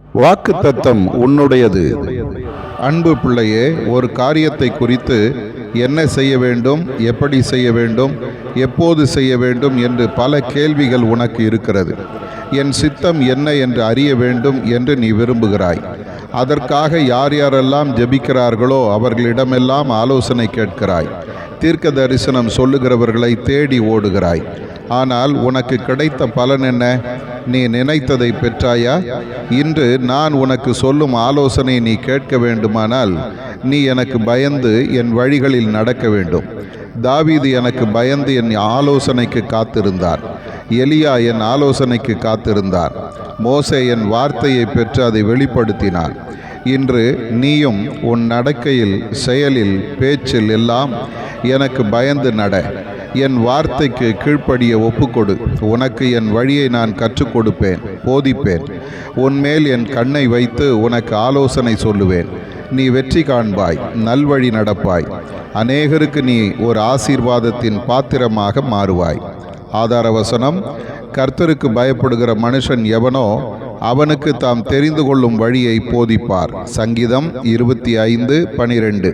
வாக்குத்தத்தம் உன்னுடையது. அன்பு பிள்ளையே, ஒரு காரியத்தை குறித்து என்ன செய்ய வேண்டும், எப்படி செய்ய வேண்டும், எப்போது செய்ய வேண்டும் என்று பல கேள்விகள் உனக்கு இருக்கிறது. என் சித்தம் என்ன என்று அறிய வேண்டும் என்று நீ விரும்புகிறாய். அதற்காக யார் யாரெல்லாம் ஜெபிக்கிறார்களோ அவர்களிடமெல்லாம் ஆலோசனை கேட்கிறாய். தீர்க்க தரிசனம் சொல்லுகிறவர்களை தேடி ஓடுகிறாய். ஆனால் உனக்கு கிடைத்த பலன் என்ன? நீ நினைத்ததை பெற்றாயா? இன்று நான் உனக்கு சொல்லும் ஆலோசனை நீ கேட்க வேண்டுமானால் நீ எனக்கு பயந்து என் வழிகளில் நடக்க வேண்டும். தாவீது எனக்கு பயந்து என் ஆலோசனைக்கு காத்திருந்தார். எலியா என் ஆலோசனைக்கு காத்திருந்தார். மோசே என் வார்த்தையை பெற்று அதை வெளிப்படுத்தினார். இன்று நீயும் உன் நடக்கையில், செயலில், பேச்சில் எல்லாம் எனக்கு பயந்து நட. என் வார்த்தைக்கு கீழ்ப்படிய ஒப்புக்கொடு. உனக்கு என் வழியை நான் கற்றுக் கொடுப்பேன், போதிப்பேன். உன்மேல் என் கண்ணை வைத்து உனக்கு ஆலோசனை சொல்லுவேன். நீ வெற்றி காண்பாய், நல்வழி நடப்பாய். அநேகருக்கு நீ ஒரு ஆசீர்வாதத்தின் பாத்திரமாக மாறுவாய். ஆதார வசனம்: கர்த்தருக்கு பயப்படுகிற மனுஷன் எவனோ அவனுக்கு தாம் தெரிந்து கொள்ளும் வழியை போதிப்பார். சங்கீதம் 25:12.